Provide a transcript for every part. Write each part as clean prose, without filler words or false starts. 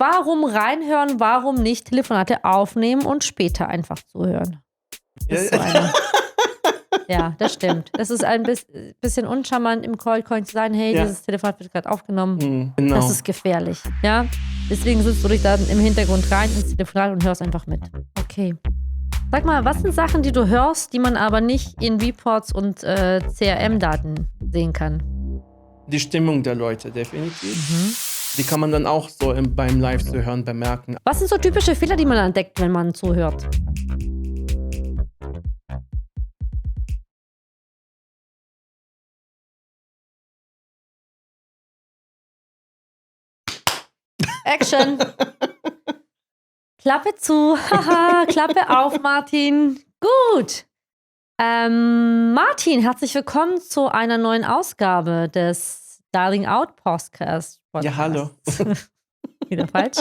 warum reinhören, warum nicht Telefonate aufnehmen und später einfach zuhören? Das ist so eine. Ja, das stimmt. Das ist ein bisschen uncharmant im Call-Coin zu sagen, hey, dieses Telefonat wird gerade aufgenommen. Genau. Das ist gefährlich. Ja? Deswegen sitzt du dich da im Hintergrund rein ins Telefonat und hörst einfach mit. Okay. Sag mal, was sind Sachen, die du hörst, die man aber nicht in Reports und CRM-Daten sehen kann? Die Stimmung der Leute, definitiv. Die kann man dann auch so beim Live-Zuhören bemerken. Was sind so typische Fehler, die man entdeckt, wenn man zuhört? Action! Klappe zu. Haha, Klappe auf, Martin. Gut. Martin, herzlich willkommen zu einer neuen Ausgabe des Dialing Out Podcast. Ja, hallo. Wieder falsch.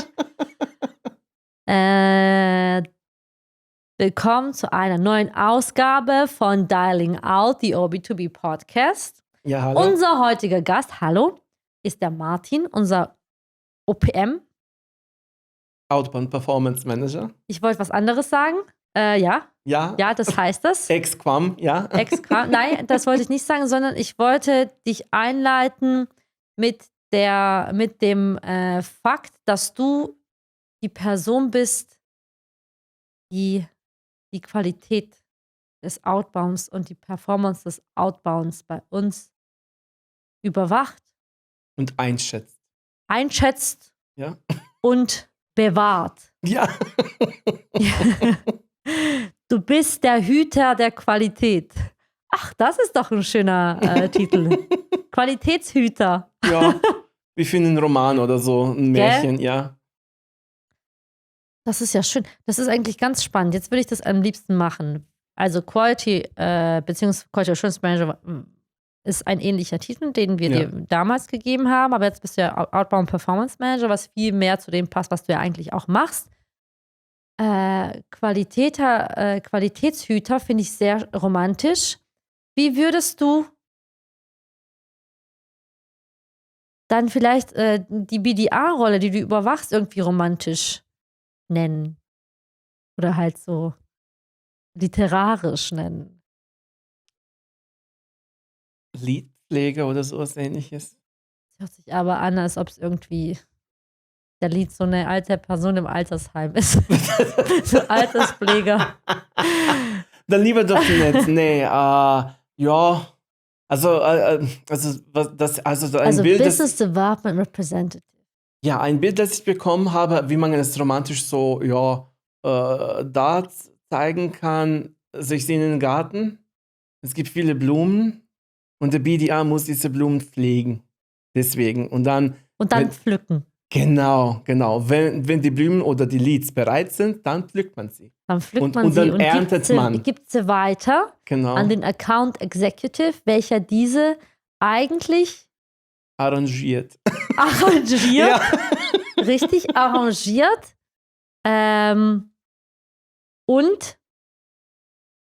Willkommen zu einer neuen Ausgabe von Dialing Out, die OB2B Podcast. Ja, hallo. Unser heutiger Gast, hallo, ist der Martin, unser OPM. Outbound Performance Manager. Ich wollte was anderes sagen. Ja. Ja. Ja, das heißt das. Ex-Quam, ja. Ex-Quam. Nein, das wollte ich nicht sagen, sondern ich wollte dich einleiten mit dem Fakt, dass du die Person bist, die die Qualität des Outbounds und die Performance des Outbounds bei uns überwacht. Und einschätzt. Einschätzt. Ja. Und bewahrt. Ja. Du bist der Hüter der Qualität. Ach, das ist doch ein schöner Titel. Qualitätshüter. Ja, wie für einen Roman oder so, ein Märchen, ja. Das ist ja schön. Das ist eigentlich ganz spannend. Jetzt würde ich das am liebsten machen. Also Quality beziehungsweise Quality Assurance Manager ist ein ähnlicher Titel, den wir dir damals gegeben haben, aber jetzt bist du ja Outbound Performance Manager, was viel mehr zu dem passt, was du ja eigentlich auch machst. Qualitätshüter finde ich sehr romantisch. Wie würdest du dann vielleicht die BDA-Rolle, die du überwachst, irgendwie romantisch nennen? Oder halt so literarisch nennen? Liedpfleger oder sowas ähnliches. Das hört sich aber an, als ob es irgendwie der Lied so eine alte Person im Altersheim ist. So Alterspfleger. Dann lieber doch nicht. Nee, ja. Also ein Bild. Business Development Representative. Ja, ein Bild, das ich bekommen habe, wie man es romantisch so, da zeigen kann. Also ich sehe in den Garten, es gibt viele Blumen und der BDA muss diese Blumen pflegen. Deswegen. Und dann Pflücken. Genau. Wenn die Blumen oder die Leads bereit sind, dann pflückt man sie. Dann pflückt man und sie dann erntet man. Gibt sie weiter an den Account Executive, welcher diese eigentlich arrangiert. Ja. Richtig arrangiert. Und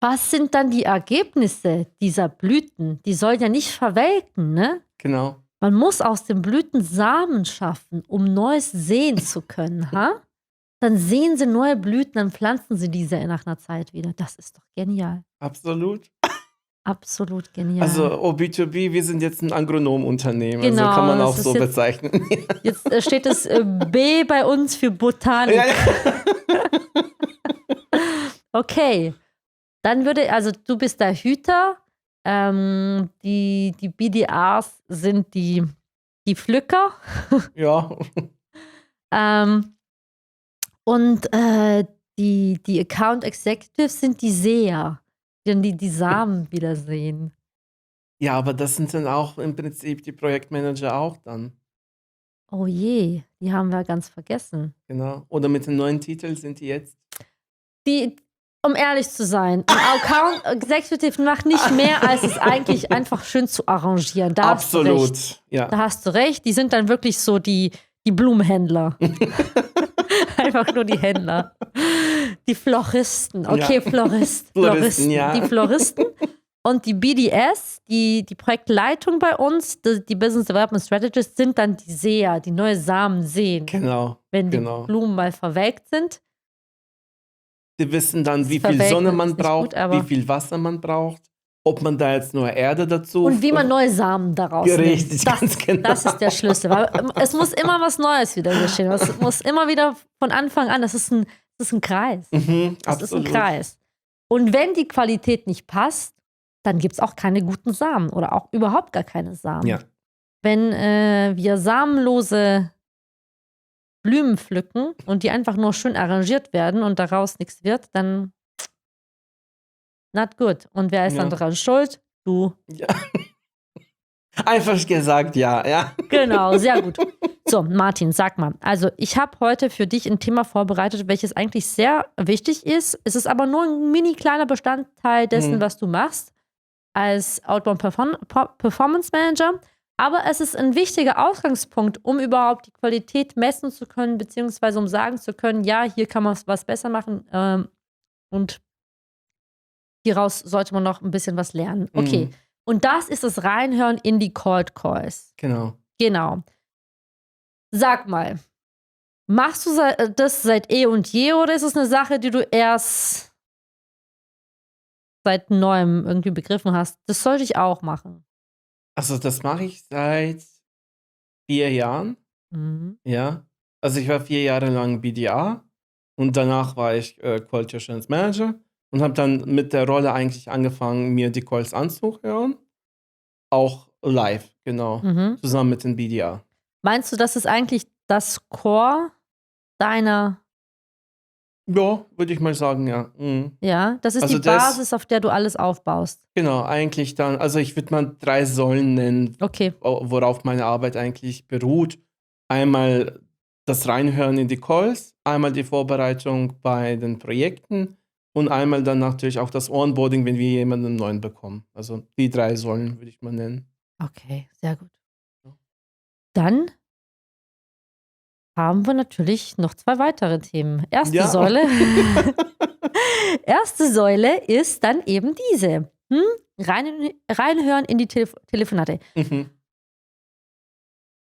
was sind dann die Ergebnisse dieser Blüten? Die sollen ja nicht verwelken, ne? Genau. Man muss aus den Blüten Samen schaffen, um Neues sehen zu können, ha? Dann sehen sie neue Blüten, dann pflanzen sie diese nach einer Zeit wieder. Das ist doch genial. Absolut. Absolut genial. Also OB2B, wir sind jetzt ein Agronomunternehmen, genau, also kann man auch so bezeichnen. Jetzt steht das B bei uns für Botanik. Ja. Okay, dann also du bist der Hüter, die BDAs sind die Pflücker. Ja. Und die Account Executives sind die Seher, die Samen wieder sehen. Ja, aber das sind dann auch im Prinzip die Projektmanager auch dann. Oh je, die haben wir ganz vergessen. Genau. Oder mit dem neuen Titel sind die jetzt. Um ehrlich zu sein, ein Account Executive macht nicht mehr, als es eigentlich einfach schön zu arrangieren. Da Absolut, hast du recht. Ja. Da hast du recht. Die sind dann wirklich so die Blumenhändler. Einfach nur die Händler. Die Floristen. Okay, Ja. Floristen. Ja. Die Floristen. Und die BDS, die Projektleitung bei uns, die Business Development Strategists, sind dann die Seher, die neue Samen sehen. Genau. wenn die Genau. Blumen mal verwelkt sind. Die wissen dann, Das wie viel Verwelken Sonne ist man nicht braucht, gut, aber wie viel Wasser man braucht, ob man da jetzt nur Erde dazu und wie man neue Samen daraus Richtig, nimmt. ganz genau. Das ist der Schlüssel. Weil es muss immer was Neues wieder geschehen. Es muss immer wieder von Anfang an, das ist ein Kreis. Das ist ein absolut. Kreis. Und wenn die Qualität nicht passt, dann gibt es auch keine guten Samen oder auch überhaupt gar keine Samen. Ja, Wenn wir samenlose Blumen pflücken und die einfach nur schön arrangiert werden und daraus nichts wird, dann not good. Und wer ist dann ja. daran schuld? Du. Ja. Einfach gesagt, ja. Genau, sehr gut. So, Martin, sag mal. Also, ich habe heute für dich ein Thema vorbereitet, welches eigentlich sehr wichtig ist. Es ist aber nur ein mini kleiner Bestandteil dessen, was du machst als Outbound Performance Manager. Aber es ist ein wichtiger Ausgangspunkt, um überhaupt die Qualität messen zu können, beziehungsweise um sagen zu können, ja, hier kann man was besser machen und hieraus sollte man noch ein bisschen was lernen. Okay. Und das ist das Reinhören in die Cold Calls. Genau. Sag mal, machst du das seit eh und je oder ist es eine Sache, die du erst seit neuem irgendwie begriffen hast? Das sollte ich auch machen. Also das mache ich seit 4 Jahren. Ja. Also ich war 4 Jahre lang BDA und danach war ich Quality Assurance Manager und habe dann mit der Rolle eigentlich angefangen, mir die Calls anzuhören. Auch live, genau. Zusammen mit den BDA. Meinst du, das ist eigentlich das Core deiner... Ja, würde ich mal sagen, ja. Ja, das ist Also die Basis, auf der du alles aufbaust. Genau, eigentlich dann, also ich würde mal 3 Säulen nennen, Okay. worauf meine Arbeit eigentlich beruht. Einmal das Reinhören in die Calls, einmal die Vorbereitung bei den Projekten und einmal dann natürlich auch das Onboarding, wenn wir jemanden neuen bekommen. Also die 3 Säulen würde ich mal nennen. Okay, sehr gut. Dann haben wir natürlich noch 2 weitere Themen. Erste Säule ist dann eben diese. Reinhören in die Telefonate.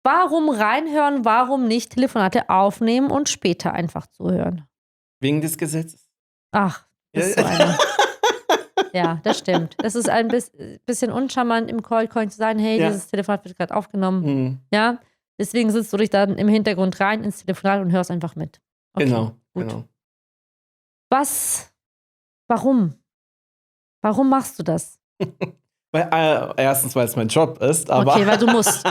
Warum reinhören, warum nicht Telefonate aufnehmen und später einfach zuhören? Wegen des Gesetzes. Ach, das ist so eine. Ja, das stimmt. Das ist ein bisschen uncharmant im Call-Coin zu sagen, hey, dieses Telefonat wird gerade aufgenommen. Ja, deswegen sitzt du dich dann im Hintergrund rein ins Telefonat und hörst einfach mit. Okay, Genau, gut. genau. Warum? Warum machst du das? Erstens, weil es mein Job ist, aber. Okay, weil du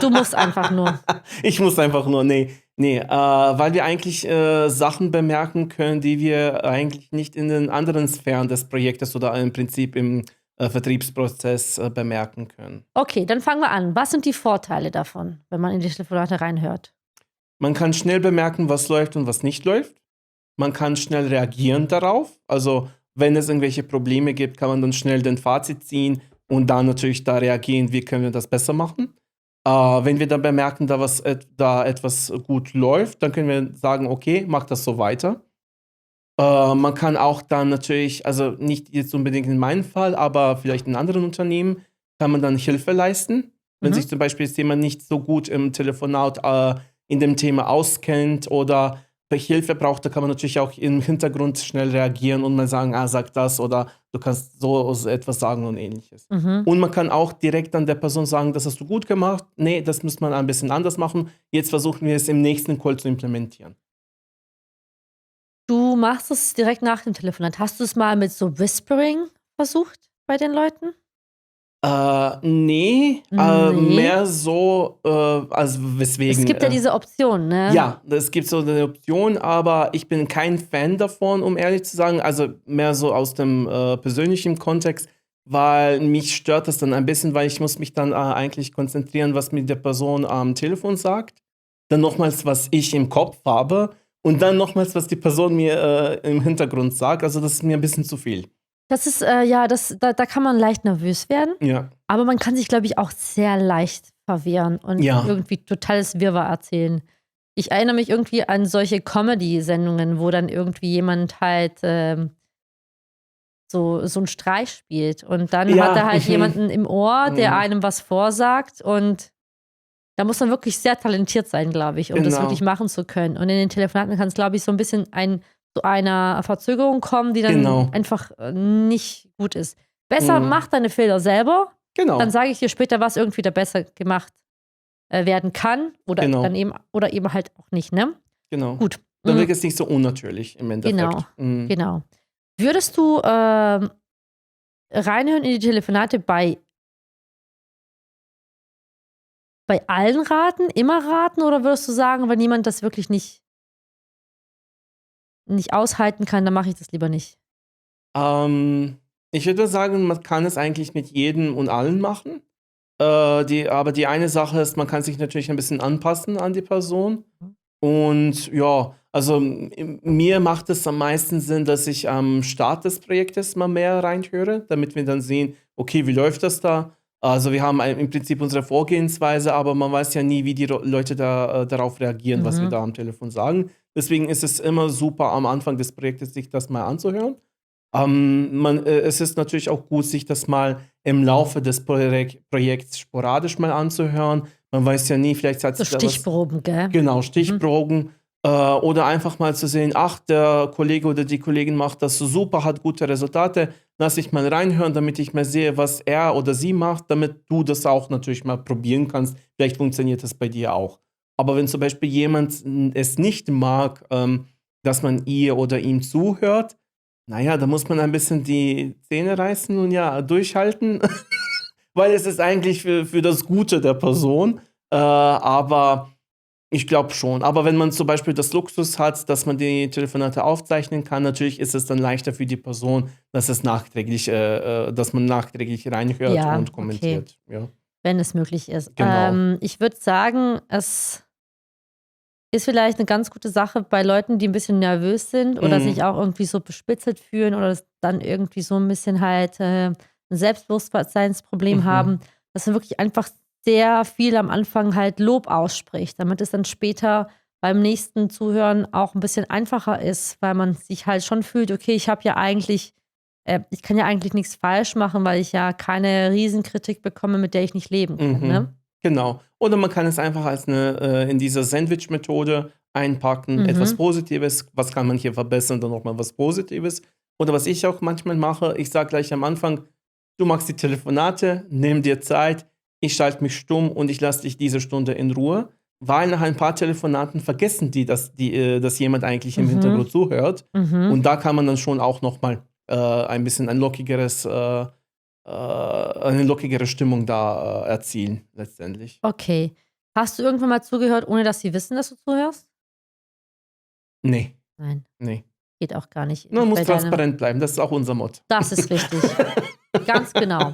musst einfach nur. Ich muss einfach nur, nee, weil wir eigentlich Sachen bemerken können, die wir eigentlich nicht in den anderen Sphären des Projektes oder im Prinzip im Vertriebsprozess bemerken können. Okay, dann fangen wir an. Was sind die Vorteile davon, wenn man in die Telefonate reinhört? Man kann schnell bemerken, was läuft und was nicht läuft. Man kann schnell reagieren darauf. Also, wenn es irgendwelche Probleme gibt, kann man dann schnell den Fazit ziehen und dann natürlich da reagieren, wie können wir das besser machen. Wenn wir dann bemerken, da etwas gut läuft, dann können wir sagen, okay, mach das so weiter. Man kann auch dann natürlich, also nicht jetzt unbedingt in meinem Fall, aber vielleicht in anderen Unternehmen, kann man dann Hilfe leisten. Wenn sich zum Beispiel jetzt jemand nicht so gut im Telefonat in dem Thema auskennt oder Hilfe braucht, da kann man natürlich auch im Hintergrund schnell reagieren und mal sagen, sag das oder du kannst so etwas sagen und ähnliches. Und man kann auch direkt an der Person sagen, das hast du gut gemacht, nee, das muss man ein bisschen anders machen, jetzt versuchen wir es im nächsten Call zu implementieren. Du machst es direkt nach dem Telefonat. Hast du es mal mit so Whispering versucht bei den Leuten? Nee, mehr so, also weswegen. Es gibt ja diese Option, ne? Ja, es gibt so eine Option, aber ich bin kein Fan davon, um ehrlich zu sagen. Also mehr so aus dem persönlichen Kontext, weil mich stört das dann ein bisschen, weil ich muss mich dann eigentlich konzentrieren, was mir der Person am Telefon sagt. Dann nochmals, was ich im Kopf habe und dann nochmals, was die Person mir im Hintergrund sagt. Also das ist mir ein bisschen zu viel. Das ist, da kann man leicht nervös werden. Ja. Aber man kann sich, glaube ich, auch sehr leicht verwehren und irgendwie totales Wirrwarr erzählen. Ich erinnere mich irgendwie an solche Comedy-Sendungen, wo dann irgendwie jemand halt so einen Streich spielt. Und dann hat er halt jemanden im Ohr, der einem was vorsagt und Da muss man wirklich sehr talentiert sein, glaube ich, um das Genau. wirklich machen zu können. Und in den Telefonaten kann es, glaube ich, so ein bisschen zu einer Verzögerung kommen, die dann Genau. einfach nicht gut ist. Besser mach deine Fehler selber, Genau. dann sage ich dir später, was irgendwie da besser gemacht werden kann oder Genau. dann eben oder eben halt auch nicht, ne? Genau. Gut. Dann wirkt es nicht so unnatürlich im Endeffekt. Genau. Würdest du reinhören in die Telefonate bei allen raten, immer raten, oder würdest du sagen, wenn jemand das wirklich nicht aushalten kann, dann mache ich das lieber nicht? Ich würde sagen, man kann es eigentlich mit jedem und allen machen. Aber die eine Sache ist, man kann sich natürlich ein bisschen anpassen an die Person. Und ja, also mir macht es am meisten Sinn, dass ich am Start des Projektes mal mehr reinhöre, damit wir dann sehen, okay, wie läuft das da? Also wir haben im Prinzip unsere Vorgehensweise, aber man weiß ja nie, wie die Leute darauf reagieren, was wir da am Telefon sagen. Deswegen ist es immer super, am Anfang des Projektes sich das mal anzuhören. Es ist natürlich auch gut, sich das mal im Laufe des Projekts sporadisch mal anzuhören. Man weiß ja nie, vielleicht hat So sich da was. Stichproben, gell? Genau, Stichproben. Oder einfach mal zu sehen, ach, der Kollege oder die Kollegin macht das so super, hat gute Resultate. Lass ich mal reinhören, damit ich mal sehe, was er oder sie macht, damit du das auch natürlich mal probieren kannst. Vielleicht funktioniert das bei dir auch. Aber wenn zum Beispiel jemand es nicht mag, dass man ihr oder ihm zuhört, naja, da muss man ein bisschen die Zähne reißen und ja, durchhalten, weil es ist eigentlich für das Gute der Person. Aber ich glaube schon. Aber wenn man zum Beispiel das Luxus hat, dass man die Telefonate aufzeichnen kann, natürlich ist es dann leichter für die Person, dass man nachträglich reinhört Ja, und kommentiert. Okay. Ja. Wenn es möglich ist. Genau. Ich würde sagen, es ist vielleicht eine ganz gute Sache bei Leuten, die ein bisschen nervös sind oder sich auch irgendwie so bespitzelt fühlen oder dann irgendwie so ein bisschen halt ein Selbstbewusstseinsproblem haben, dass man wirklich einfach sehr viel am Anfang halt Lob ausspricht, damit es dann später beim nächsten Zuhören auch ein bisschen einfacher ist, weil man sich halt schon fühlt, okay, ich kann ja eigentlich nichts falsch machen, weil ich ja keine Riesenkritik bekomme, mit der ich nicht leben kann, ne? Genau. Oder man kann es einfach als in dieser Sandwich-Methode einpacken, etwas Positives, was kann man hier verbessern, dann nochmal was Positives. Oder was ich auch manchmal mache, ich sage gleich am Anfang, du machst die Telefonate, nimm dir Zeit, ich schalte mich stumm und ich lasse dich diese Stunde in Ruhe, weil nach ein paar Telefonaten vergessen die, dass jemand eigentlich im Hintergrund zuhört. Und da kann man dann schon auch nochmal ein bisschen eine lockigere Stimmung da erzielen, letztendlich. Okay. Hast du irgendwann mal zugehört, ohne dass sie wissen, dass du zuhörst? Nee. Nein. Nee. Geht auch gar nicht. Man muss transparent bleiben, das ist auch unser Motto. Das ist richtig. Ganz genau.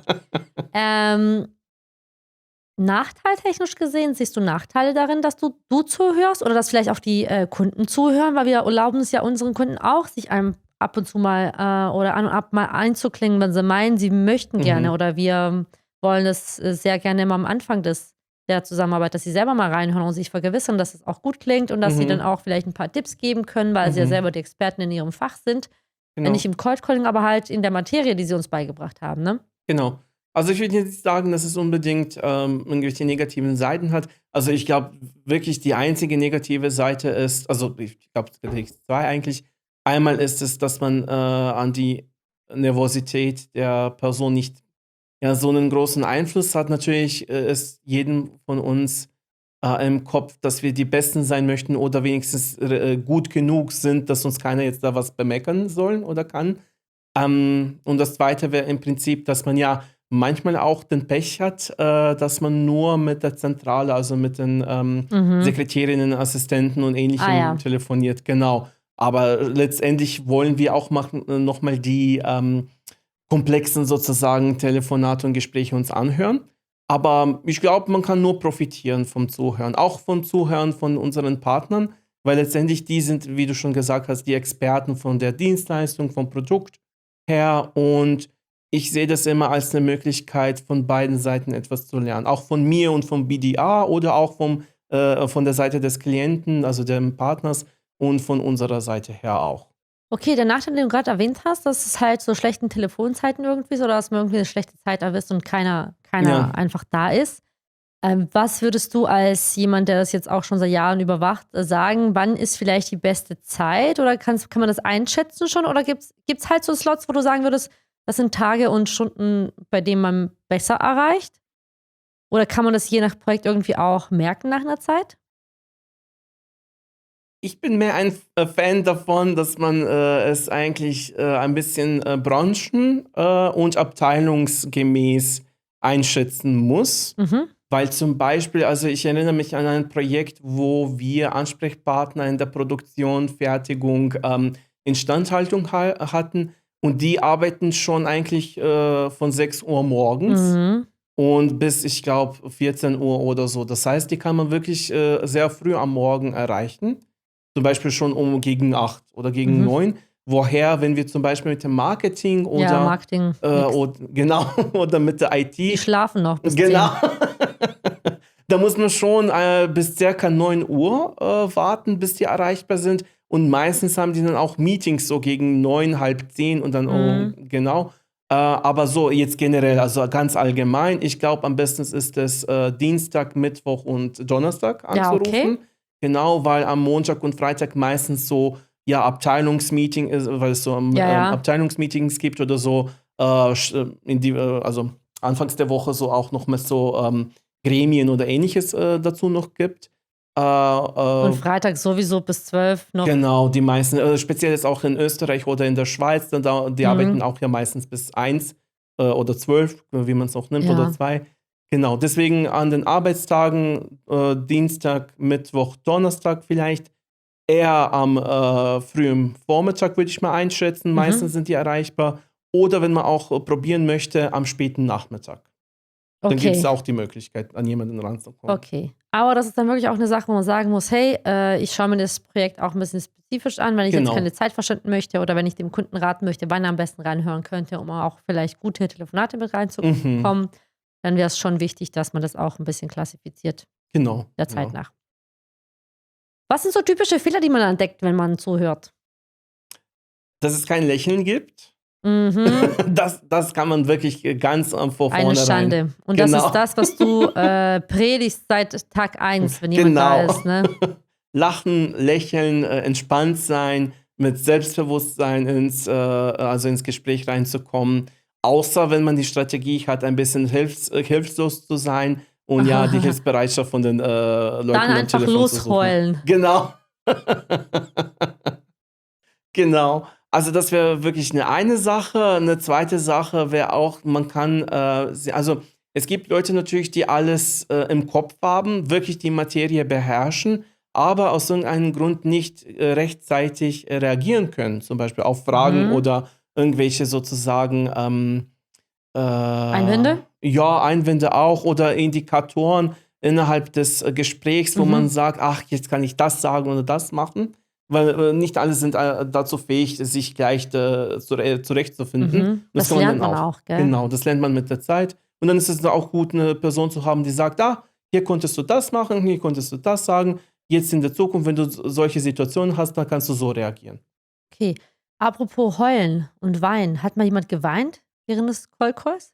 Nachteiltechnisch gesehen, siehst du Nachteile darin, dass du zuhörst oder dass vielleicht auch die Kunden zuhören, weil wir erlauben es ja unseren Kunden auch, sich einem ab und zu mal oder an und ab mal einzuklingen, wenn sie meinen, sie möchten gerne oder wir wollen das sehr gerne immer am Anfang der Zusammenarbeit, dass sie selber mal reinhören und sich vergewissern, dass es auch gut klingt und dass sie dann auch vielleicht ein paar Tipps geben können, weil sie ja selber die Experten in ihrem Fach sind. Genau. Nicht im Cold Calling, aber halt in der Materie, die sie uns beigebracht haben, ne? Genau. Also ich würde jetzt sagen, dass es unbedingt irgendwelche negativen Seiten hat. Also ich glaube wirklich, die einzige negative Seite ist, also ich glaube, es gibt zwei eigentlich. Einmal ist es, dass man an die Nervosität der Person nicht so einen großen Einfluss hat. Natürlich ist jedem von uns im Kopf, dass wir die Besten sein möchten oder wenigstens gut genug sind, dass uns keiner jetzt da was bemeckern soll oder kann. Und das Zweite wäre im Prinzip, dass man ja manchmal auch den Pech hat, dass man nur mit der Zentrale, also mit den Sekretärinnen, Assistenten und Ähnlichem telefoniert. Genau. Aber letztendlich wollen wir auch nochmal die komplexen sozusagen Telefonate und Gespräche uns anhören. Aber ich glaube, man kann nur profitieren vom Zuhören. Auch vom Zuhören von unseren Partnern, weil letztendlich die sind, wie du schon gesagt hast, die Experten von der Dienstleistung, vom Produkt her. Und ich sehe das immer als eine Möglichkeit, von beiden Seiten etwas zu lernen. Auch von mir und vom BDA oder auch von der Seite des Klienten, also dem Partners und von unserer Seite her auch. Okay, der Nachteil, den du gerade erwähnt hast, dass es halt so schlechten Telefonzeiten irgendwie ist oder dass man irgendwie eine schlechte Zeit erwischt und keiner einfach da ist. Was würdest du als jemand, der das jetzt auch schon seit Jahren überwacht, sagen, wann ist vielleicht die beste Zeit? Oder kann man das einschätzen schon? Oder gibt's halt so Slots, wo du sagen würdest, das sind Tage und Stunden, bei denen man besser erreicht? Oder kann man das je nach Projekt irgendwie auch merken nach einer Zeit? Ich bin mehr ein Fan davon, dass man es eigentlich ein bisschen und abteilungsgemäß einschätzen muss. Mhm. Weil zum Beispiel, also ich erinnere mich an ein Projekt, wo wir Ansprechpartner in der Produktion, Fertigung, Instandhaltung hatten und die arbeiten schon eigentlich von 6 Uhr morgens Mhm. und bis, ich glaube, 14 Uhr oder so. Das heißt, die kann man wirklich sehr früh am Morgen erreichen. Zum Beispiel schon gegen 8 oder gegen Mhm. 9. Woher, wenn wir zum Beispiel mit dem Marketing Ja, Marketing, nix. genau, oder mit der Die IT, schlafen noch bis 10. genau. Da muss man schon bis circa 9 Uhr warten, bis die erreichbar sind. Und meistens haben die dann auch Meetings so gegen 9, halb 10 und dann, genau. Aber so jetzt generell, also ganz allgemein, ich glaube, am besten ist es Dienstag, Mittwoch und Donnerstag Ja, okay. anzurufen. Genau, weil am Montag und Freitag meistens so, ja, Abteilungsmeeting ist, weil es so Ja. Abteilungsmeetings gibt oder so, also anfangs der Woche so auch noch mit so Gremien oder Ähnliches dazu noch gibt. Und Freitag sowieso bis 12 noch. Genau, die meisten, speziell jetzt auch in Österreich oder in der Schweiz, die arbeiten auch ja meistens bis 1 oder 12, wie man es auch nimmt, oder Ja. 2. Genau, deswegen an den Arbeitstagen Dienstag, Mittwoch, Donnerstag vielleicht eher am frühen Vormittag, würde ich mal einschätzen. Meistens sind die erreichbar. Oder wenn man auch probieren möchte, am späten Nachmittag. Dann gibt es Okay. auch die Möglichkeit, an jemanden ranzukommen. Okay. Aber das ist dann wirklich auch eine Sache, wo man sagen muss, hey, ich schaue mir das Projekt auch ein bisschen spezifisch an, wenn ich jetzt Genau. keine Zeit verschwenden möchte oder wenn ich dem Kunden raten möchte, wann er am besten reinhören könnte, um auch vielleicht gute Telefonate mit reinzukommen, dann wäre es schon wichtig, dass man das auch ein bisschen klassifiziert Genau. der Zeit Genau. nach. Was sind so typische Fehler, die man entdeckt, wenn man zuhört? Dass es kein Lächeln gibt, Mhm. das kann man wirklich ganz vor Eine vornherein. Schande. Und Genau. das ist das, was du predigst seit Tag 1, wenn jemand da Genau. ist. Ne? Lachen, lächeln, entspannt sein, mit Selbstbewusstsein ins Gespräch reinzukommen. Außer wenn man die Strategie hat, ein bisschen hilflos zu sein und ja, die Hilfsbereitschaft von den Leuten Dann am einfach Telefon zu suchen. losheulen. Genau. Genau. Also das wäre wirklich eine Sache. Eine zweite Sache wäre auch, man kann, also es gibt Leute natürlich, die alles im Kopf haben, wirklich die Materie beherrschen, aber aus irgendeinem Grund nicht rechtzeitig reagieren können, zum Beispiel auf Fragen oder irgendwelche sozusagen Einwände? Ja, Einwände auch oder Indikatoren innerhalb des Gesprächs, wo man sagt, ach, jetzt kann ich das sagen oder das machen. Weil nicht alle sind dazu fähig, sich gleich zurechtzufinden. Das kann lernt man auch, gell? Genau, das lernt man mit der Zeit. Und dann ist es auch gut, eine Person zu haben, die sagt, hier konntest du das machen, hier konntest du das sagen. Jetzt in der Zukunft, wenn du solche Situationen hast, dann kannst du so reagieren. Okay. Apropos heulen und weinen. Hat mal jemand geweint während des Cold Calls?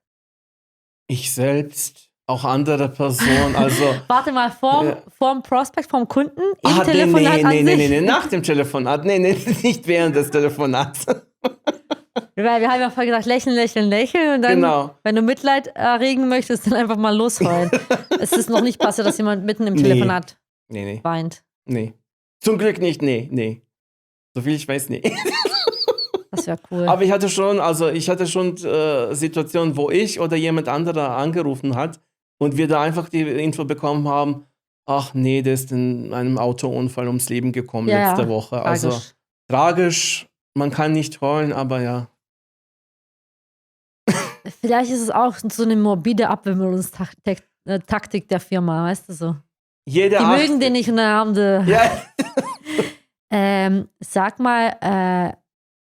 Ich selbst, auch andere Personen, also Warte mal, vorm Prospect, vom Kunden, im nee, Telefonat an sich? nee, nach dem Telefonat. Nee, nicht während des Telefonats. Weil wir haben ja vorher gesagt, lächeln, lächeln, lächeln. Und dann, Genau. wenn du Mitleid erregen möchtest, dann einfach mal losheulen. Es ist noch nicht passiert, dass jemand mitten im Telefonat Nee. weint. Nee. Zum Glück nicht, nee. Soviel ich weiß, nee. Das wäre cool. Aber ich hatte schon Situationen, wo ich oder jemand anderer angerufen hat und wir da einfach die Info bekommen haben, ach nee, der ist in einem Autounfall ums Leben gekommen letzte Woche. Tragisch. Also tragisch, man kann nicht heulen, aber ja. Vielleicht ist es auch so eine morbide Abwimmelungstaktik der Firma, weißt du so. Die mögen den nicht und dann haben sie... Ja. Sag mal,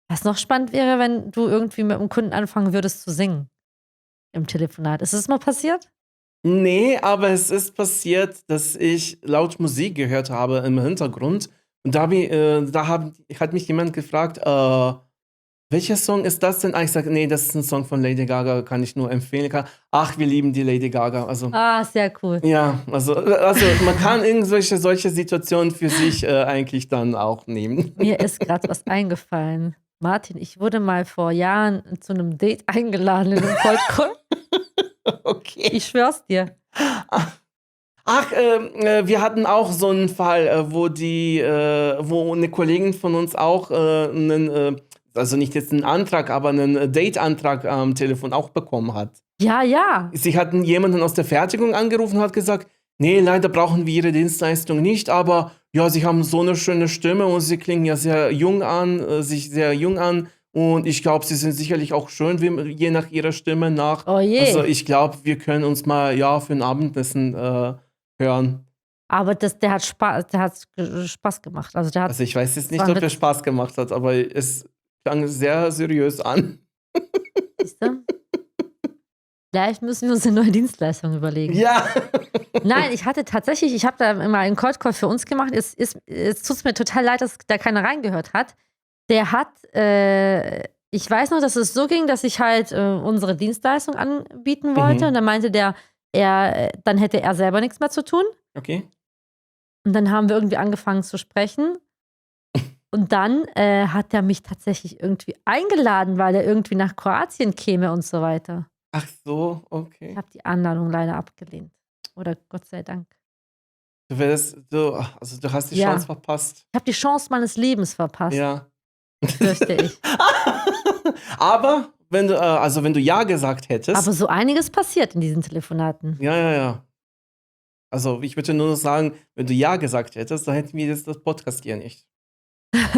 was noch spannend wäre, wenn du irgendwie mit einem Kunden anfangen würdest zu singen im Telefonat. Ist das mal passiert? Nee, aber es ist passiert, dass ich laut Musik gehört habe im Hintergrund. Und hat mich jemand gefragt, welcher Song ist das denn? Ich sage, nee, das ist ein Song von Lady Gaga, kann ich nur empfehlen. Ach, wir lieben die Lady Gaga. Also, Sehr cool. ja, also man kann irgendwelche solche Situationen für sich eigentlich dann auch nehmen. Mir ist gerade was eingefallen. Martin, ich wurde mal vor Jahren zu einem Date eingeladen in einem Cold Call. Okay. Ich schwör's dir. Ach, wir hatten auch so einen Fall, wo eine Kollegin von uns auch also nicht jetzt einen Antrag, aber einen Date-Antrag am Telefon auch bekommen hat. Ja. Sie hatten jemanden aus der Fertigung angerufen und hat gesagt, nee, leider brauchen wir Ihre Dienstleistung nicht, aber ja, Sie haben so eine schöne Stimme und Sie klingen ja sehr jung an, sich sehr jung an und ich glaube, Sie sind sicherlich auch schön, je nach Ihrer Stimme nach. Oh je. Also ich glaube, wir können uns mal für ein Abendessen hören. Aber der hat Spaß gemacht. Also ich weiß jetzt nicht, war ein ob er Witz. Spaß gemacht hat, aber es klang sehr seriös an. Siehste? Vielleicht müssen wir uns eine neue Dienstleistung überlegen. Ja. Nein, ich habe da immer einen Cold Call für uns gemacht. Es tut mir total leid, dass da keiner reingehört hat. Der hat, ich weiß noch, dass es so ging, dass ich halt unsere Dienstleistung anbieten wollte. Und dann meinte dann hätte er selber nichts mehr zu tun. Okay. Und dann haben wir irgendwie angefangen zu sprechen. Und dann hat er mich tatsächlich irgendwie eingeladen, weil er irgendwie nach Kroatien käme und so weiter. Ach so, okay. Ich habe die Einladung leider abgelehnt. Oder Gott sei Dank. Du hast die Ja. Chance verpasst. Ich habe die Chance meines Lebens verpasst, Ja. fürchte ich. Aber wenn du ja gesagt hättest. Aber so einiges passiert in diesen Telefonaten. Ja. Also ich würde nur noch sagen, wenn du ja gesagt hättest, dann hätten wir jetzt das Podcast hier nicht.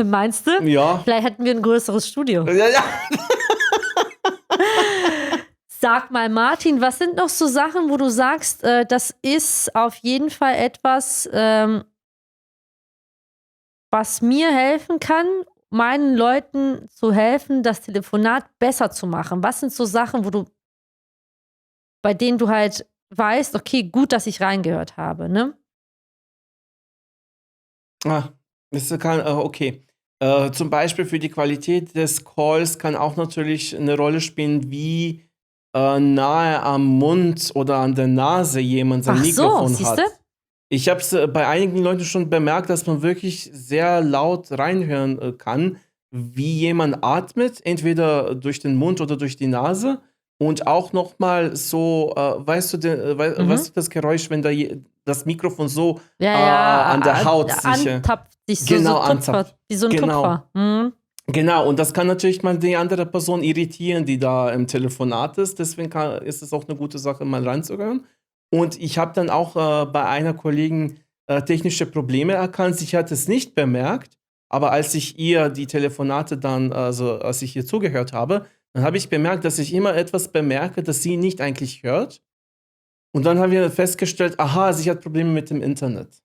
Meinst du? Ja. Vielleicht hätten wir ein größeres Studio. Ja. Sag mal, Martin, was sind noch so Sachen, wo du sagst, das ist auf jeden Fall etwas, was mir helfen kann, meinen Leuten zu helfen, das Telefonat besser zu machen? Was sind so Sachen, bei denen du halt weißt, okay, gut, dass ich reingehört habe, ne? Okay. Zum Beispiel für die Qualität des Calls kann auch natürlich eine Rolle spielen, wie nahe am Mund oder an der Nase jemand sein Mikrofon siehste? hat. Ich habe es bei einigen Leuten schon bemerkt, dass man wirklich sehr laut reinhören kann, wie jemand atmet, entweder durch den Mund oder durch die Nase. Und auch nochmal so, weißt du das Geräusch, wenn das Mikrofon so an der Haut sich antapft sich genau so antapft. wie so ein Genau. Tupfer. Mhm. Genau, und das kann natürlich mal die andere Person irritieren, die da im Telefonat ist. Deswegen ist es auch eine gute Sache, mal reinzuhören. Und ich habe dann auch bei einer Kollegin technische Probleme erkannt. Ich hatte es nicht bemerkt, aber als ich ihr die Telefonate dann, also als ich ihr zugehört habe, dann habe ich bemerkt, dass ich immer etwas bemerke, das sie nicht eigentlich hört. Und dann haben wir festgestellt, aha, sie hat Probleme mit dem Internet.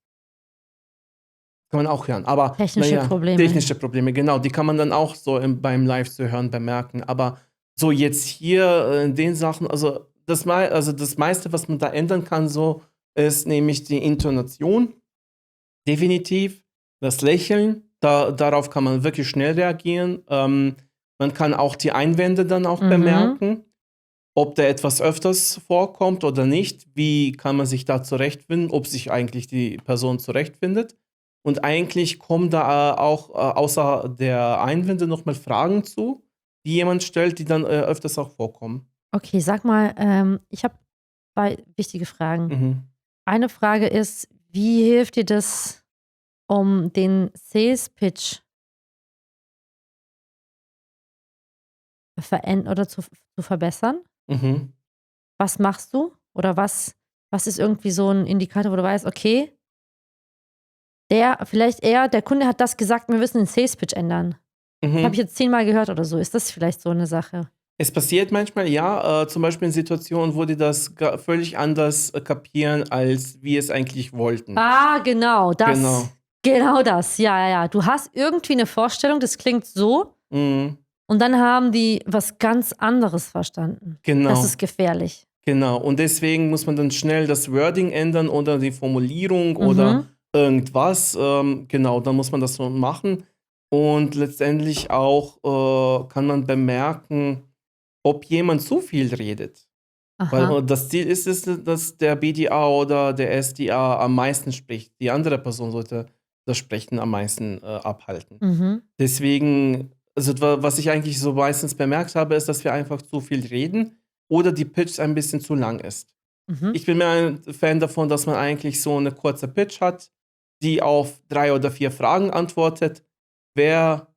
Kann man auch hören. Aber Technische Probleme. Technische Probleme, genau. Die kann man dann auch so beim Live-zu-hören bemerken. Aber so jetzt hier in den Sachen, also das meiste, was man da ändern kann, so ist nämlich die Intonation. Definitiv. Das Lächeln. Darauf kann man wirklich schnell reagieren. Man kann auch die Einwände dann auch bemerken. Ob da etwas öfters vorkommt oder nicht. Wie kann man sich da zurechtfinden? Ob sich eigentlich die Person zurechtfindet. Und eigentlich kommen da auch außer der Einwände nochmal Fragen zu, die jemand stellt, die dann öfters auch vorkommen. Okay, sag mal, ich habe 2 wichtige Fragen. Eine Frage ist, wie hilft dir das, um den Sales-Pitch zu verbessern? Was machst du? Oder was ist irgendwie so ein Indikator, wo du weißt, okay, der Kunde hat das gesagt, wir müssen den Sales-Pitch ändern. Das habe ich jetzt 10-mal gehört oder so. Ist das vielleicht so eine Sache? Es passiert manchmal, ja, zum Beispiel in Situationen, wo die das völlig anders kapieren, als wir es eigentlich wollten. Genau, das. Genau. Genau das, ja. Du hast irgendwie eine Vorstellung, das klingt so. Und dann haben die was ganz anderes verstanden. Genau. Das ist gefährlich. Genau, und deswegen muss man dann schnell das Wording ändern oder die Formulierung oder irgendwas. Genau, dann muss man das so machen. Und letztendlich auch kann man bemerken, ob jemand zu viel redet. Weil Aha. das Ziel ist es, dass der BDA oder der SDA am meisten spricht. Die andere Person sollte das Sprechen am meisten abhalten. Mhm. Deswegen, also was ich eigentlich so meistens bemerkt habe, ist, dass wir einfach zu viel reden oder die Pitch ein bisschen zu lang ist. Mhm. Ich bin mir ein Fan davon, dass man eigentlich so eine kurze Pitch hat, die auf 3 oder 4 Fragen antwortet. Wer,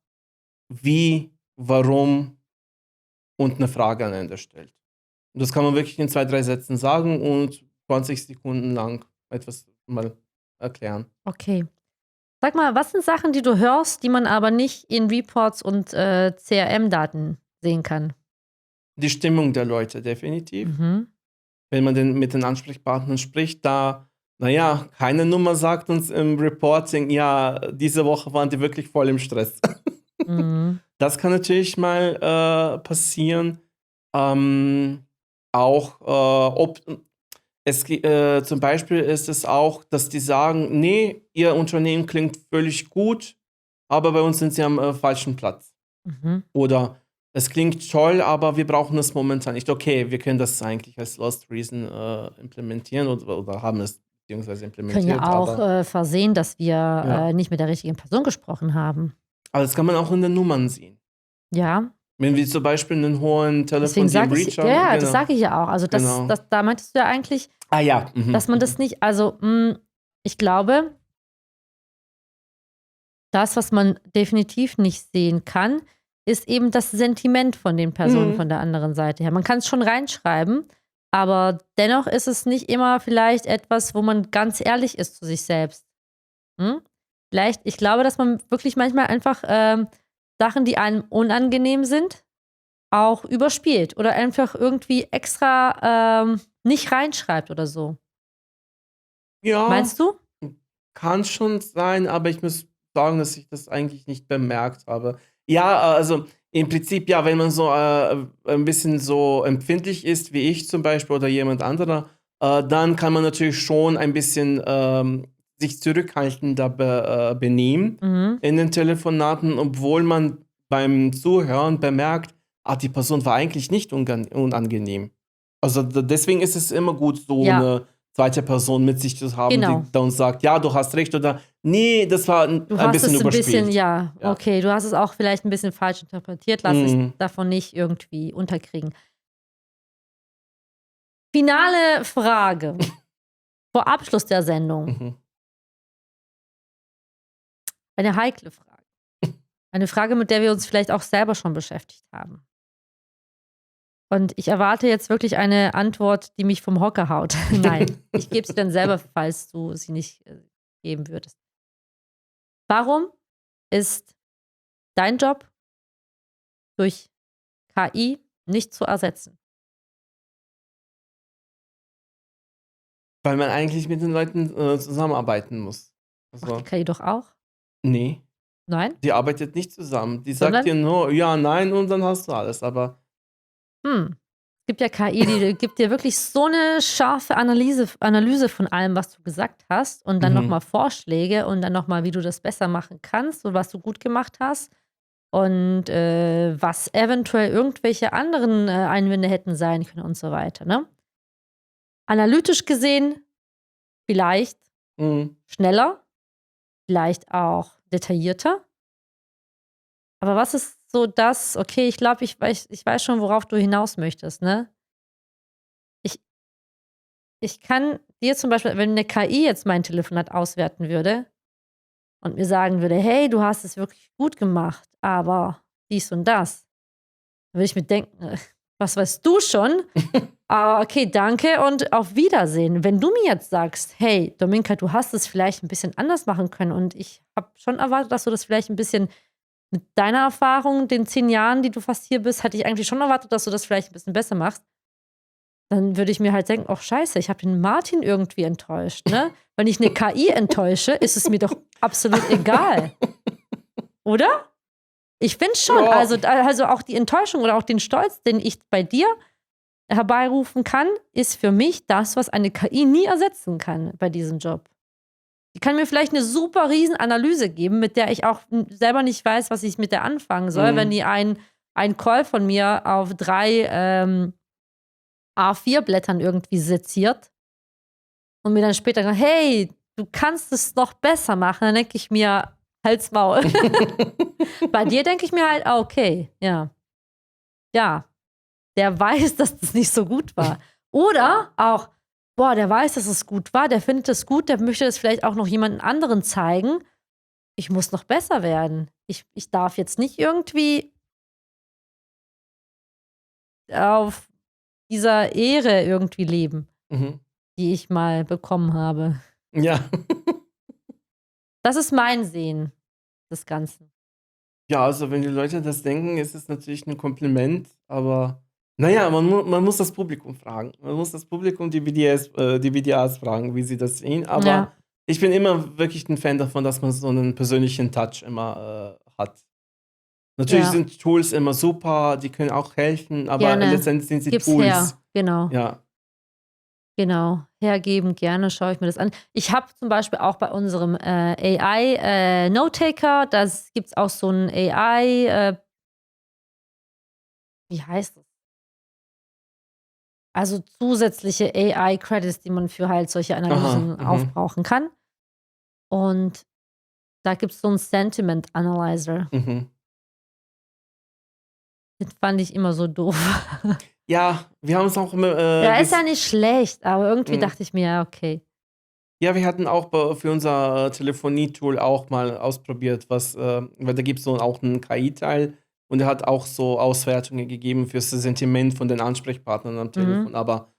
wie, warum und eine Frage am Ende stellt. Und das kann man wirklich in 2, 3 Sätzen sagen und 20 Sekunden lang etwas mal erklären. Okay. Sag mal, was sind Sachen, die du hörst, die man aber nicht in Reports und CRM-Daten sehen kann? Die Stimmung der Leute definitiv. Mhm. Wenn man mit den Ansprechpartnern spricht, naja, keine Nummer sagt uns im Reporting, ja, diese Woche waren die wirklich voll im Stress. Mhm. Das kann natürlich mal passieren. Auch zum Beispiel ist es auch, dass die sagen, nee, ihr Unternehmen klingt völlig gut, aber bei uns sind sie am falschen Platz. Mhm. Oder es klingt toll, aber wir brauchen es momentan nicht. Okay, wir können das eigentlich als Lost Reason implementieren oder haben es beziehungsweise Wir können implementiert, ja auch aber versehen, dass wir ja. nicht mit der richtigen Person gesprochen haben. Aber das kann man auch in den Nummern sehen. Ja, Wenn wir zum Beispiel einen hohen deswegen Telefon-DM sage ich, Reach haben, ja, das genau, sage ich ja auch. Also genau. da meintest du ja eigentlich, Ah ja, dass man das nicht, also ich glaube, das, was man definitiv nicht sehen kann, ist eben das Sentiment von den Personen von der anderen Seite her. Man kann es schon reinschreiben, aber dennoch ist es nicht immer vielleicht etwas, wo man ganz ehrlich ist zu sich selbst. Hm? Vielleicht, ich glaube, dass man wirklich manchmal einfach Sachen, die einem unangenehm sind, auch überspielt oder einfach irgendwie extra nicht reinschreibt oder so. Ja, Meinst du? kann schon sein, aber ich muss sagen, dass ich das eigentlich nicht bemerkt habe. Ja, also im Prinzip, ja, wenn man so ein bisschen so empfindlich ist, wie ich zum Beispiel oder jemand anderer, dann kann man natürlich schon ein bisschen sich zurückhaltender benehmen Mhm. in den Telefonaten, obwohl man beim Zuhören bemerkt, die Person war eigentlich nicht unangenehm. Also deswegen ist es immer gut, so Ja, eine zweite Person mit sich zu haben, genau. die da uns sagt, ja, du hast recht oder nee, das war Du ein hast bisschen es ein bisschen, überspielt. ja, Ja. okay, du hast es auch vielleicht ein bisschen falsch interpretiert. Lass dich Mhm. davon nicht irgendwie unterkriegen. Finale Frage vor Abschluss der Sendung. Mhm. Eine heikle Frage. Eine Frage, mit der wir uns vielleicht auch selber schon beschäftigt haben. Und ich erwarte jetzt wirklich eine Antwort, die mich vom Hocker haut. Nein, ich gebe sie dann selber, falls du sie nicht geben würdest. Warum ist dein Job durch KI nicht zu ersetzen? Weil man eigentlich mit den Leuten zusammenarbeiten muss. Macht die Also, KI doch auch? nee, Nein? die arbeitet nicht zusammen. Die sagt Sondern? dir nur ja, nein und dann hast du alles. Aber Es gibt ja KI, die gibt dir wirklich so eine scharfe Analyse von allem, was du gesagt hast und dann nochmal Vorschläge und dann nochmal, wie du das besser machen kannst und was du gut gemacht hast und was eventuell irgendwelche anderen Einwände hätten sein können und so weiter. Ne? Analytisch gesehen vielleicht schneller, vielleicht auch detaillierter. Aber was ist so das, okay, ich glaube, ich weiß schon, worauf du hinaus möchtest, ne? Ich kann dir zum Beispiel, wenn eine KI jetzt mein Telefonat auswerten würde und mir sagen würde: „Hey, du hast es wirklich gut gemacht, aber dies und das“, dann würde ich mir denken: „Was weißt du schon? Ah, okay, danke und auf Wiedersehen.“ Wenn du mir jetzt sagst: „Hey, Dominka, du hast es vielleicht ein bisschen anders machen können und ich habe schon erwartet, dass du das vielleicht ein bisschen mit deiner Erfahrung, den 10 Jahren, die du fast hier bist, hatte ich eigentlich schon erwartet, dass du das vielleicht ein bisschen besser machst.“ Dann würde ich mir halt denken: „Ach scheiße, ich habe den Martin irgendwie enttäuscht“, ne? Wenn ich 'ne KI enttäusche, ist es mir doch absolut egal, oder? Ich finde schon, ja, also auch die Enttäuschung oder auch den Stolz, den ich bei dir herbeirufen kann, ist für mich das, was eine KI nie ersetzen kann bei diesem Job. Die kann mir vielleicht eine super riesen Analyse geben, mit der ich auch selber nicht weiß, was ich mit der anfangen soll, wenn die einen Call von mir auf 3 A4-Blättern irgendwie seziert und mir dann später sagt, hey, du kannst es noch besser machen. Dann denke ich mir, halt's Maul. Bei dir denke ich mir halt, okay, ja. Ja, der weiß, dass das nicht so gut war. Oder auch, der weiß, dass es gut war, der findet es gut, der möchte das vielleicht auch noch jemandem anderen zeigen. Ich muss noch besser werden. Ich darf jetzt nicht irgendwie auf dieser Ehre irgendwie leben, die ich mal bekommen habe. Ja. Das ist mein Sehen des Ganzen. Ja, also wenn die Leute das denken, ist es natürlich ein Kompliment, aber naja, man muss das Publikum fragen. Man muss das Publikum, die BDAs fragen, wie sie das sehen. Aber Ja. ich bin immer wirklich ein Fan davon, dass man so einen persönlichen Touch immer hat. Natürlich Ja. sind Tools immer super, die können auch helfen, aber Gerne. letztendlich sind sie Gib's Tools. her. Genau. Ja. Genau. Hergeben, gerne schaue ich mir das an. Ich habe zum Beispiel auch bei unserem AI Note-Taker, da gibt es auch so ein AI, wie heißt das? Also zusätzliche AI-Credits, die man für halt solche Analysen aufbrauchen kann. Und da gibt es so einen Sentiment Analyzer. Mhm. Den fand ich immer so doof. Ja, wir haben es auch immer. Ja, ist ja nicht schlecht, aber irgendwie dachte ich mir, ja, okay. Ja, wir hatten auch für unser Telefonie-Tool auch mal ausprobiert, weil da gibt es so auch einen KI-Teil und der hat auch so Auswertungen gegeben fürs Sentiment von den Ansprechpartnern am Telefon. Aber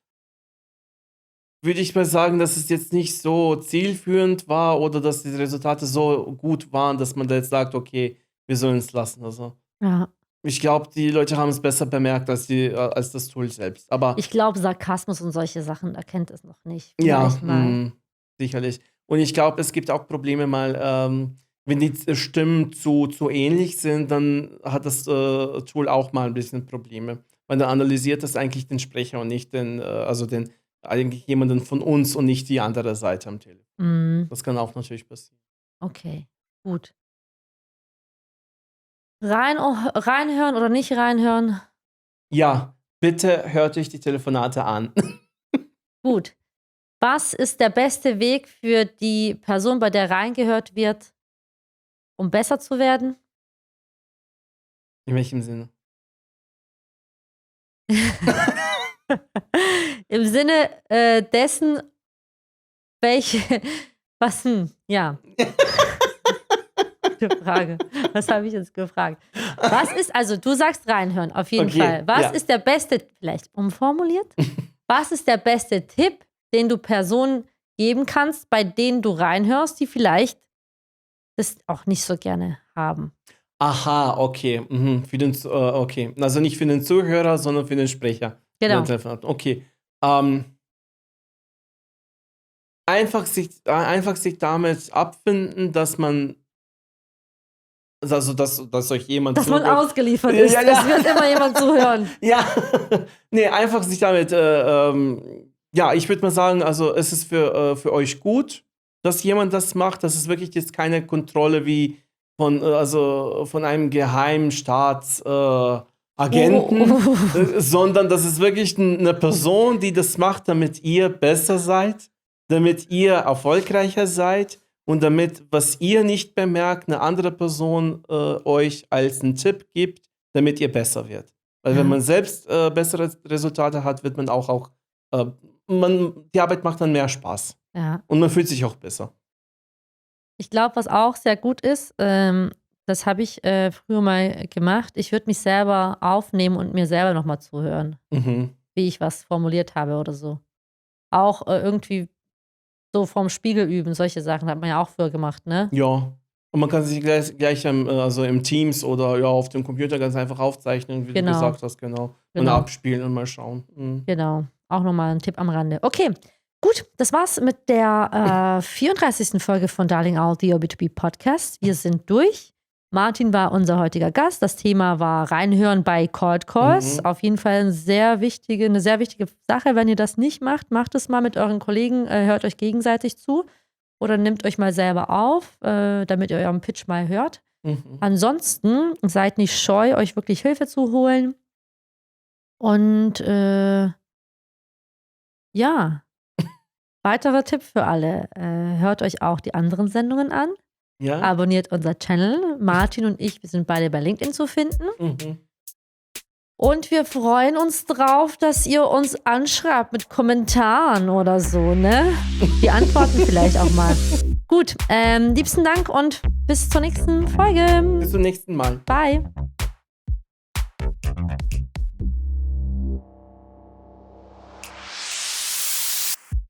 würde ich mal sagen, dass es jetzt nicht so zielführend war oder dass die Resultate so gut waren, dass man da jetzt sagt, okay, wir sollen es lassen. Also Ja. ich glaube, die Leute haben es besser bemerkt als das Tool selbst. Aber Ich glaube, Sarkasmus und solche Sachen erkennt es noch nicht. ja, Vielleicht mal. sicherlich. Und ich glaube, es gibt auch Probleme mal, wenn die Stimmen zu ähnlich sind, dann hat das Tool auch mal ein bisschen Probleme. Weil dann analysiert das eigentlich den Sprecher und nicht eigentlich jemanden von uns und nicht die andere Seite am Telefon. Das kann auch natürlich passieren. Okay, gut. Reinhören oder nicht reinhören? Ja, bitte hört euch die Telefonate an. Gut. Was ist der beste Weg für die Person, bei der reingehört wird, um besser zu werden? In welchem Sinne? Im Sinne dessen, ja. Gute Frage. Was habe ich jetzt gefragt? Also du sagst reinhören, auf jeden Fall. Was ist der beste, vielleicht umformuliert, was ist der beste Tipp, den du Personen geben kannst, bei denen du reinhörst, die vielleicht das auch nicht so gerne haben? Aha, okay. Okay. Also nicht für den Zuhörer, sondern für den Sprecher. Genau. Okay. Einfach sich damit abfinden, dass man dass euch jemand dass man zuhört. Ausgeliefert ist. Ja. Es wird immer jemand zuhören. Ja. Nee, einfach sich damit ich würde mal sagen, also es ist für euch gut, dass jemand das macht. Das ist wirklich jetzt keine Kontrolle wie von einem geheimen Staatsagenten, sondern das ist wirklich eine Person, die das macht, damit ihr besser seid, damit ihr erfolgreicher seid und damit, was ihr nicht bemerkt, eine andere Person euch als einen Tipp gibt, damit ihr besser wird. Weil wenn man selbst bessere Resultate hat, wird man auch die Arbeit macht dann mehr Spaß. Ja. Und man fühlt sich auch besser. Ich glaube, was auch sehr gut ist, das habe ich früher mal gemacht, ich würde mich selber aufnehmen und mir selber nochmal zuhören, wie ich was formuliert habe oder so. Auch irgendwie so vorm Spiegel üben, solche Sachen hat man ja auch früher gemacht, ne? Ja. Und man kann sich gleich im Teams oder auf dem Computer ganz einfach aufzeichnen, wie du gesagt hast, genau. Und abspielen und mal schauen. Genau. Auch nochmal ein Tipp am Rande. Okay, gut, das war's mit der 34. Folge von Darling Owl, the OB2B Podcast. Wir sind durch. Martin war unser heutiger Gast. Das Thema war Reinhören bei Cold Calls. Auf jeden Fall eine sehr wichtige Sache. Wenn ihr das nicht macht, macht es mal mit euren Kollegen, hört euch gegenseitig zu. oder nehmt euch mal selber auf, damit ihr euren Pitch mal hört. Ansonsten seid nicht scheu, euch wirklich Hilfe zu holen. Und ja, weiterer Tipp für alle. Hört euch auch die anderen Sendungen an. Ja. Abonniert unser Channel. Martin und ich, wir sind beide bei LinkedIn zu finden. Und wir freuen uns drauf, dass ihr uns anschreibt mit Kommentaren oder so, ne? Wir antworten vielleicht auch mal. Gut, liebsten Dank und bis zur nächsten Folge. Bis zum nächsten Mal. Bye.